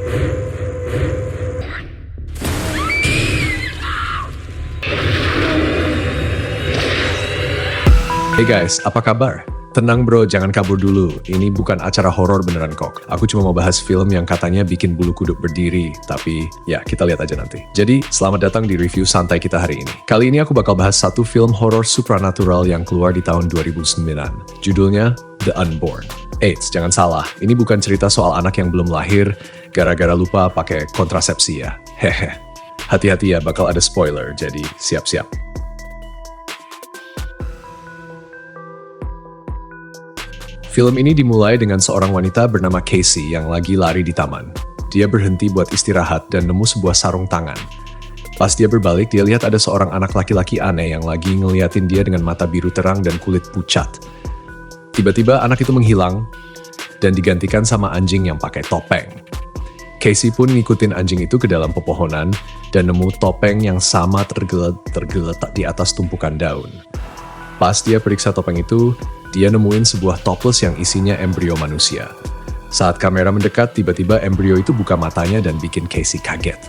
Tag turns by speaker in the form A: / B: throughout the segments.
A: Hey guys, apa kabar? Tenang bro, jangan kabur dulu. Ini bukan acara horor beneran kok. Aku cuma mau bahas film yang katanya bikin bulu kuduk berdiri. Tapi ya, kita lihat aja nanti. Jadi, selamat datang di review santai kita hari ini. Kali ini aku bakal bahas satu film horor supranatural yang keluar di tahun 2009. Judulnya The Unborn. Eits, jangan salah. Ini bukan cerita soal anak yang belum lahir gara-gara lupa pakai kontrasepsi ya. Hehe. Hati-hati ya, bakal ada spoiler, jadi siap-siap. Film ini dimulai dengan seorang wanita bernama Casey yang lagi lari di taman. Dia berhenti buat istirahat dan nemu sebuah sarung tangan. Pas dia berbalik, dia lihat ada seorang anak laki-laki aneh yang lagi ngeliatin dia dengan mata biru terang dan kulit pucat. Tiba-tiba anak itu menghilang dan digantikan sama anjing yang pakai topeng. Casey pun ngikutin anjing itu ke dalam pepohonan dan nemu topeng yang sama tergeletak di atas tumpukan daun. Pas dia periksa topeng itu, dia nemuin sebuah toples yang isinya embrio manusia. Saat kamera mendekat, tiba-tiba embrio itu buka matanya dan bikin Casey kaget.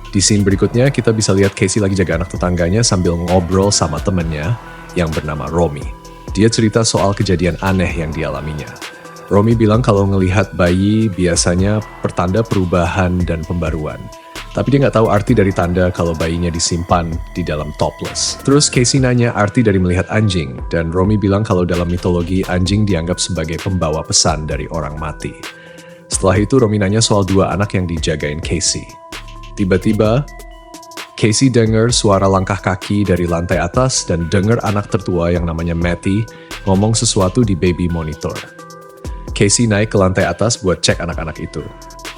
A: Di scene berikutnya, kita bisa lihat Casey lagi jaga anak tetangganya sambil ngobrol sama temennya yang bernama Romy. Dia cerita soal kejadian aneh yang dialaminya. Romy bilang kalau ngelihat bayi biasanya pertanda perubahan dan pembaruan. Tapi dia nggak tahu arti dari tanda kalau bayinya disimpan di dalam toples. Terus Casey nanya arti dari melihat anjing, dan Romy bilang kalau dalam mitologi anjing dianggap sebagai pembawa pesan dari orang mati. Setelah itu Romy nanya soal dua anak yang dijagain Casey. Tiba-tiba, Casey dengar suara langkah kaki dari lantai atas dan dengar anak tertua yang namanya Matty ngomong sesuatu di baby monitor. Casey naik ke lantai atas buat cek anak-anak itu.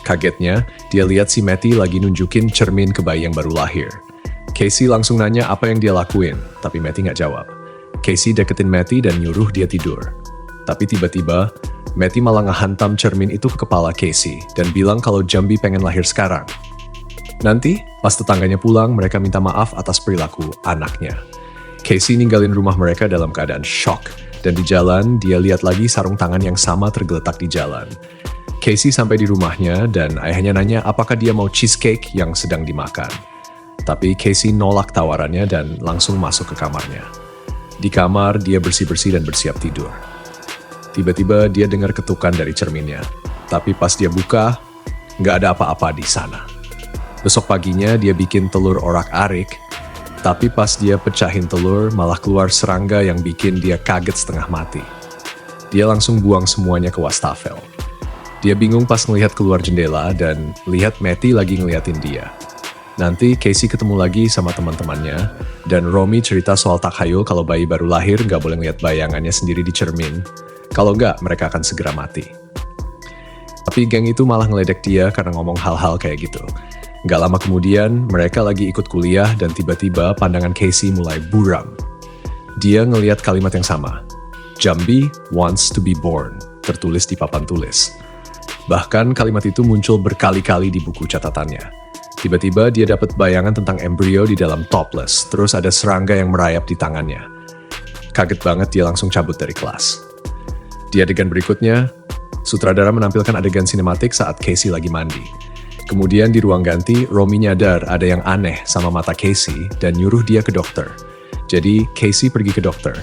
A: Kagetnya, dia lihat si Matty lagi nunjukin cermin ke bayi yang baru lahir. Casey langsung nanya apa yang dia lakuin, tapi Matty nggak jawab. Casey deketin Matty dan nyuruh dia tidur. Tapi tiba-tiba, Matty malah ngehantam cermin itu ke kepala Casey dan bilang kalau Jambi pengen lahir sekarang. Nanti, pas tetangganya pulang, mereka minta maaf atas perilaku anaknya. Casey ninggalin rumah mereka dalam keadaan shock, dan di jalan dia lihat lagi sarung tangan yang sama tergeletak di jalan. Casey sampai di rumahnya dan ayahnya nanya apakah dia mau cheesecake yang sedang dimakan. Tapi Casey nolak tawarannya dan langsung masuk ke kamarnya. Di kamar, dia bersih-bersih dan bersiap tidur. Tiba-tiba dia dengar ketukan dari cerminnya. Tapi pas dia buka, nggak ada apa-apa di sana. Besok paginya dia bikin telur orak-arik, tapi pas dia pecahin telur malah keluar serangga yang bikin dia kaget setengah mati. Dia langsung buang semuanya ke wastafel. Dia bingung pas ngelihat keluar jendela dan lihat Matty lagi ngeliatin dia. Nanti Casey ketemu lagi sama teman-temannya, dan Romy cerita soal takhayul kalau bayi baru lahir nggak boleh ngeliat bayangannya sendiri di cermin. Kalau nggak, mereka akan segera mati. Tapi geng itu malah ngeledek dia karena ngomong hal-hal kayak gitu. Nggak lama kemudian, mereka lagi ikut kuliah dan tiba-tiba pandangan Casey mulai buram. Dia ngeliat kalimat yang sama. Jambi wants to be born, tertulis di papan tulis. Bahkan kalimat itu muncul berkali-kali di buku catatannya. Tiba-tiba dia dapat bayangan tentang embrio di dalam toples, terus ada serangga yang merayap di tangannya. Kaget banget, dia langsung cabut dari kelas. Di adegan berikutnya, sutradara menampilkan adegan sinematik saat Casey lagi mandi. Kemudian di ruang ganti, Romy nyadar ada yang aneh sama mata Casey dan nyuruh dia ke dokter. Jadi Casey pergi ke dokter,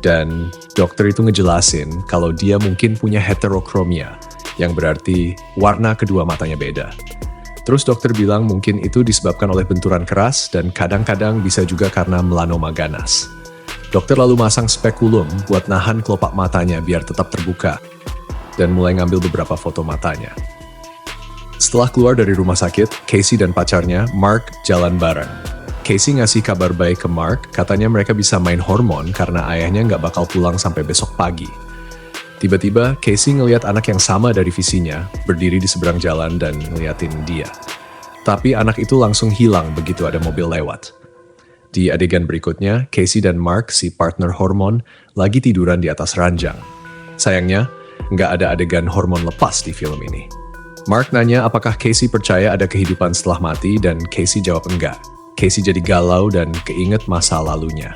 A: dan dokter itu ngejelasin kalau dia mungkin punya heterochromia, yang berarti warna kedua matanya beda. Terus dokter bilang mungkin itu disebabkan oleh benturan keras dan kadang-kadang bisa juga karena melanoma ganas. Dokter lalu masang spekulum buat nahan kelopak matanya biar tetap terbuka dan mulai ngambil beberapa foto matanya. Setelah keluar dari rumah sakit, Casey dan pacarnya, Mark, jalan bareng. Casey ngasih kabar baik ke Mark, katanya mereka bisa main hormon karena ayahnya nggak bakal pulang sampai besok pagi. Tiba-tiba, Casey ngelihat anak yang sama dari visinya, berdiri di seberang jalan dan ngeliatin dia. Tapi anak itu langsung hilang begitu ada mobil lewat. Di adegan berikutnya, Casey dan Mark, si partner hormon, lagi tiduran di atas ranjang. Sayangnya, nggak ada adegan hormon lepas di film ini. Mark nanya apakah Casey percaya ada kehidupan setelah mati dan Casey jawab enggak. Casey jadi galau dan keinget masa lalunya.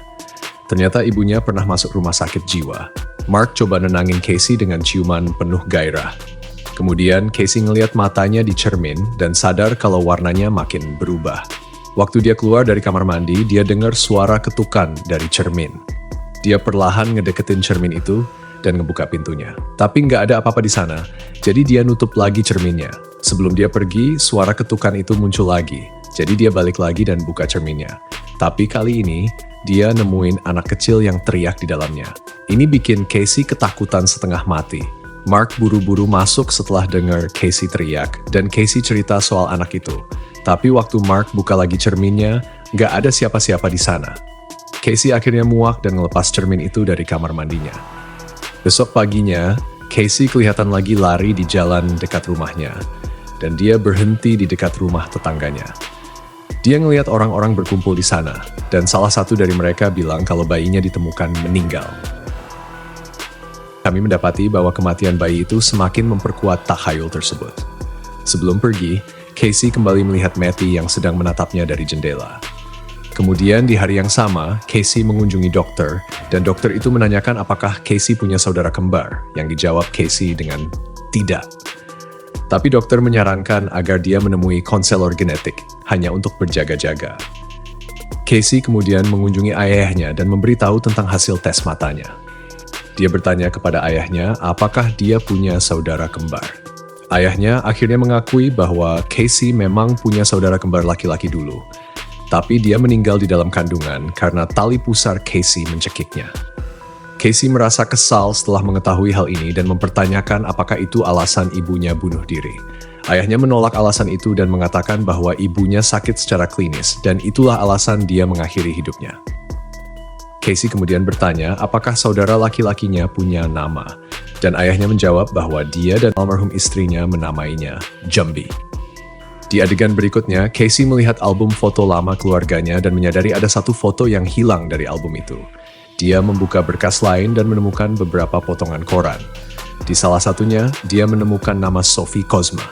A: Ternyata ibunya pernah masuk rumah sakit jiwa. Mark coba nenangin Casey dengan ciuman penuh gairah. Kemudian Casey ngeliat matanya di cermin dan sadar kalau warnanya makin berubah. Waktu dia keluar dari kamar mandi, dia dengar suara ketukan dari cermin. Dia perlahan ngedeketin cermin itu dan ngebuka pintunya. Tapi nggak ada apa-apa di sana, jadi dia nutup lagi cerminnya. Sebelum dia pergi, suara ketukan itu muncul lagi. Jadi dia balik lagi dan buka cerminnya. Tapi kali ini, dia nemuin anak kecil yang teriak di dalamnya. Ini bikin Casey ketakutan setengah mati. Mark buru-buru masuk setelah dengar Casey teriak, dan Casey cerita soal anak itu. Tapi waktu Mark buka lagi cerminnya, nggak ada siapa-siapa di sana. Casey akhirnya muak dan ngelepas cermin itu dari kamar mandinya. Besok paginya, Casey kelihatan lagi lari di jalan dekat rumahnya, dan dia berhenti di dekat rumah tetangganya. Dia ngelihat orang-orang berkumpul di sana, dan salah satu dari mereka bilang kalau bayinya ditemukan meninggal. Kami mendapati bahwa kematian bayi itu semakin memperkuat takhayul tersebut. Sebelum pergi, Casey kembali melihat Matty yang sedang menatapnya dari jendela. Kemudian di hari yang sama, Casey mengunjungi dokter, dan dokter itu menanyakan apakah Casey punya saudara kembar, yang dijawab Casey dengan tidak. Tapi dokter menyarankan agar dia menemui konselor genetik, hanya untuk berjaga-jaga. Casey kemudian mengunjungi ayahnya dan memberitahu tentang hasil tes matanya. Dia bertanya kepada ayahnya apakah dia punya saudara kembar. Ayahnya akhirnya mengakui bahwa Casey memang punya saudara kembar laki-laki dulu. Tapi dia meninggal di dalam kandungan karena tali pusar Casey mencekiknya. Casey merasa kesal setelah mengetahui hal ini dan mempertanyakan apakah itu alasan ibunya bunuh diri. Ayahnya menolak alasan itu dan mengatakan bahwa ibunya sakit secara klinis dan itulah alasan dia mengakhiri hidupnya. Casey kemudian bertanya apakah saudara laki-lakinya punya nama, dan ayahnya menjawab bahwa dia dan almarhum istrinya menamainya Jambi. Di adegan berikutnya, Casey melihat album foto lama keluarganya dan menyadari ada satu foto yang hilang dari album itu. Dia membuka berkas lain dan menemukan beberapa potongan koran. Di salah satunya, dia menemukan nama Sophie Kozma.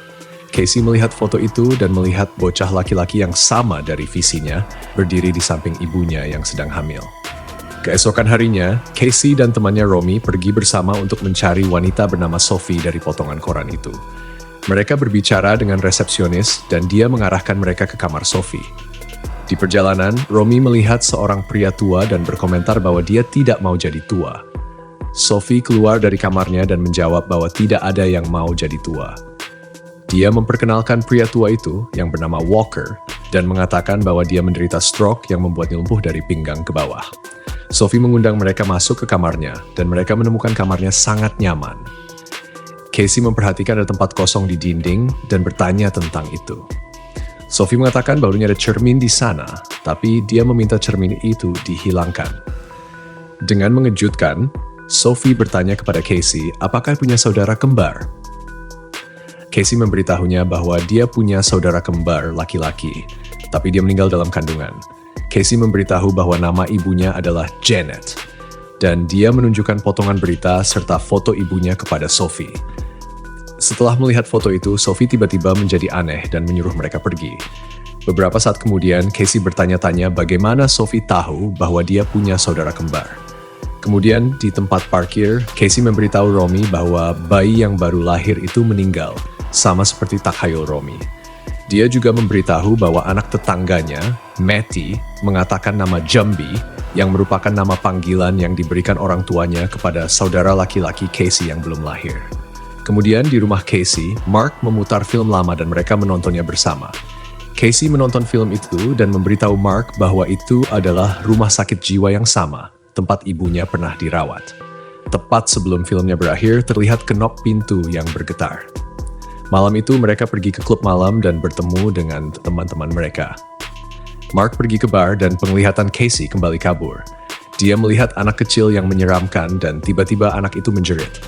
A: Casey melihat foto itu dan melihat bocah laki-laki yang sama dari visinya berdiri di samping ibunya yang sedang hamil. Keesokan harinya, Casey dan temannya Romy pergi bersama untuk mencari wanita bernama Sophie dari potongan koran itu. Mereka berbicara dengan resepsionis dan dia mengarahkan mereka ke kamar Sophie. Di perjalanan, Romy melihat seorang pria tua dan berkomentar bahwa dia tidak mau jadi tua. Sophie keluar dari kamarnya dan menjawab bahwa tidak ada yang mau jadi tua. Dia memperkenalkan pria tua itu yang bernama Walker dan mengatakan bahwa dia menderita stroke yang membuatnya lumpuh dari pinggang ke bawah. Sophie mengundang mereka masuk ke kamarnya, dan mereka menemukan kamarnya sangat nyaman. Casey memperhatikan ada tempat kosong di dinding dan bertanya tentang itu. Sophie mengatakan bahwa ada cermin di sana, tapi dia meminta cermin itu dihilangkan. Dengan mengejutkan, Sophie bertanya kepada Casey apakah punya saudara kembar. Casey memberitahunya bahwa dia punya saudara kembar laki-laki, tapi dia meninggal dalam kandungan. Casey memberitahu bahwa nama ibunya adalah Janet, dan dia menunjukkan potongan berita serta foto ibunya kepada Sophie. Setelah melihat foto itu, Sophie tiba-tiba menjadi aneh dan menyuruh mereka pergi. Beberapa saat kemudian, Casey bertanya-tanya bagaimana Sophie tahu bahwa dia punya saudara kembar. Kemudian, di tempat parkir, Casey memberitahu Romy bahwa bayi yang baru lahir itu meninggal, sama seperti takhayul Romy. Dia juga memberitahu bahwa anak tetangganya, Matty, mengatakan nama Jambi, yang merupakan nama panggilan yang diberikan orang tuanya kepada saudara laki-laki Casey yang belum lahir. Kemudian di rumah Casey, Mark memutar film lama dan mereka menontonnya bersama. Casey menonton film itu dan memberitahu Mark bahwa itu adalah rumah sakit jiwa yang sama, tempat ibunya pernah dirawat. Tepat sebelum filmnya berakhir, terlihat kenop pintu yang bergetar. Malam itu mereka pergi ke klub malam dan bertemu dengan teman-teman mereka. Mark pergi ke bar dan penglihatan Casey kembali kabur. Dia melihat anak kecil yang menyeramkan dan tiba-tiba anak itu menjerit.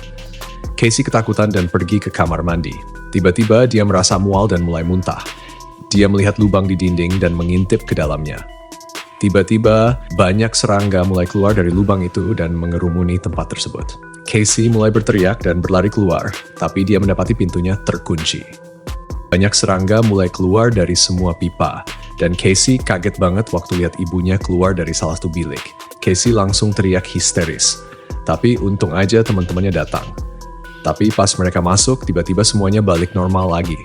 A: Casey ketakutan dan pergi ke kamar mandi. Tiba-tiba dia merasa mual dan mulai muntah. Dia melihat lubang di dinding dan mengintip ke dalamnya. Tiba-tiba banyak serangga mulai keluar dari lubang itu dan mengerumuni tempat tersebut. Casey mulai berteriak dan berlari keluar, tapi dia mendapati pintunya terkunci. Banyak serangga mulai keluar dari semua pipa, dan Casey kaget banget waktu lihat ibunya keluar dari salah satu bilik. Casey langsung teriak histeris, tapi untung aja teman-temannya datang. Tapi pas mereka masuk, tiba-tiba semuanya balik normal lagi.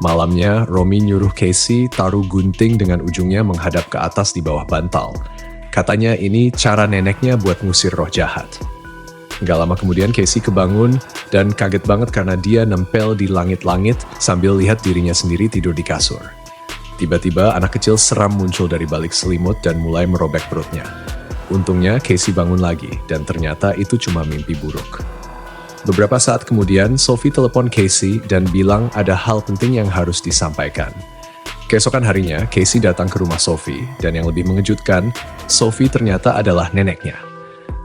A: Malamnya, Romy nyuruh Casey taruh gunting dengan ujungnya menghadap ke atas di bawah bantal. Katanya ini cara neneknya buat ngusir roh jahat. Gak lama kemudian Casey kebangun dan kaget banget karena dia nempel di langit-langit sambil lihat dirinya sendiri tidur di kasur. Tiba-tiba anak kecil seram muncul dari balik selimut dan mulai merobek perutnya. Untungnya Casey bangun lagi dan ternyata itu cuma mimpi buruk. Beberapa saat kemudian, Sophie telepon Casey dan bilang ada hal penting yang harus disampaikan. Keesokan harinya, Casey datang ke rumah Sophie, dan yang lebih mengejutkan, Sophie ternyata adalah neneknya.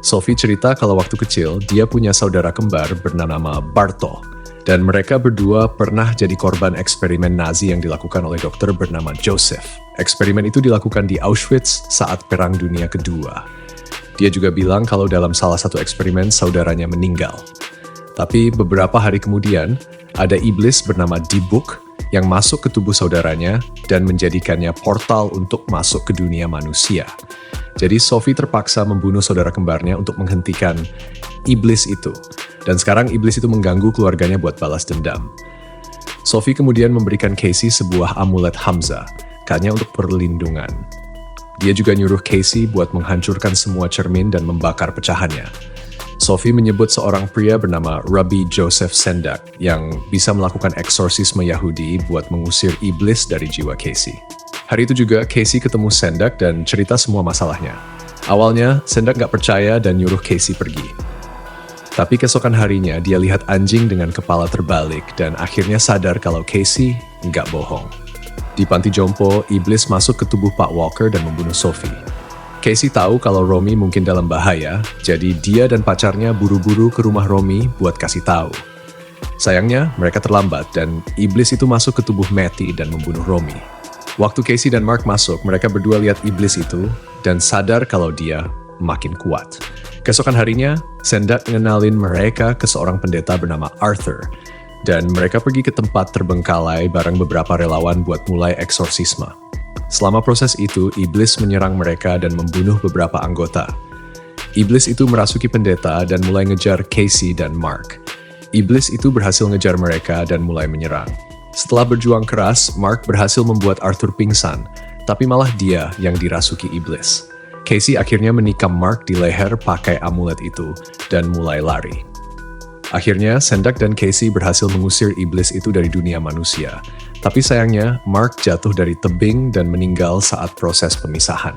A: Sophie cerita kalau waktu kecil, dia punya saudara kembar bernama Bartol, dan mereka berdua pernah jadi korban eksperimen Nazi yang dilakukan oleh dokter bernama Joseph. Eksperimen itu dilakukan di Auschwitz saat Perang Dunia Kedua. Dia juga bilang kalau dalam salah satu eksperimen, saudaranya meninggal. Tapi beberapa hari kemudian, ada iblis bernama Dibuk yang masuk ke tubuh saudaranya dan menjadikannya portal untuk masuk ke dunia manusia. Jadi Sophie terpaksa membunuh saudara kembarnya untuk menghentikan iblis itu. Dan sekarang iblis itu mengganggu keluarganya buat balas dendam. Sophie kemudian memberikan Casey sebuah amulet Hamza, katanya untuk perlindungan. Dia juga nyuruh Casey buat menghancurkan semua cermin dan membakar pecahannya. Sophie menyebut seorang pria bernama Rabbi Joseph Sendak yang bisa melakukan eksorsisme Yahudi buat mengusir iblis dari jiwa Casey. Hari itu juga Casey ketemu Sendak dan cerita semua masalahnya. Awalnya, Sendak nggak percaya dan nyuruh Casey pergi. Tapi keesokan harinya dia lihat anjing dengan kepala terbalik dan akhirnya sadar kalau Casey nggak bohong. Di panti jompo, iblis masuk ke tubuh Pak Walker dan membunuh Sophie. Casey tahu kalau Romy mungkin dalam bahaya, jadi dia dan pacarnya buru-buru ke rumah Romy buat kasih tahu. Sayangnya, mereka terlambat dan iblis itu masuk ke tubuh Matty dan membunuh Romy. Waktu Casey dan Mark masuk, mereka berdua lihat iblis itu dan sadar kalau dia makin kuat. Keesokan harinya, Sendak ngenalin mereka ke seorang pendeta bernama Arthur, dan mereka pergi ke tempat terbengkalai bareng beberapa relawan buat mulai eksorsisme. Selama proses itu, iblis menyerang mereka dan membunuh beberapa anggota. Iblis itu merasuki pendeta dan mulai ngejar Casey dan Mark. Iblis itu berhasil ngejar mereka dan mulai menyerang. Setelah berjuang keras, Mark berhasil membuat Arthur pingsan, tapi malah dia yang dirasuki iblis. Casey akhirnya menikam Mark di leher pakai amulet itu dan mulai lari. Akhirnya, Sendak dan Casey berhasil mengusir iblis itu dari dunia manusia. Tapi sayangnya, Mark jatuh dari tebing dan meninggal saat proses pemisahan.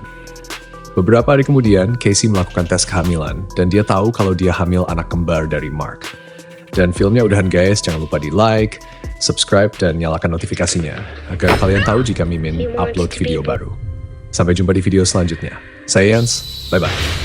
A: Beberapa hari kemudian, Casey melakukan tes kehamilan, dan dia tahu kalau dia hamil anak kembar dari Mark. Dan filmnya udahan guys, jangan lupa di like, subscribe, dan nyalakan notifikasinya, agar kalian tahu jika Mimin upload video baru. Sampai jumpa di video selanjutnya. Saya Jans, bye-bye.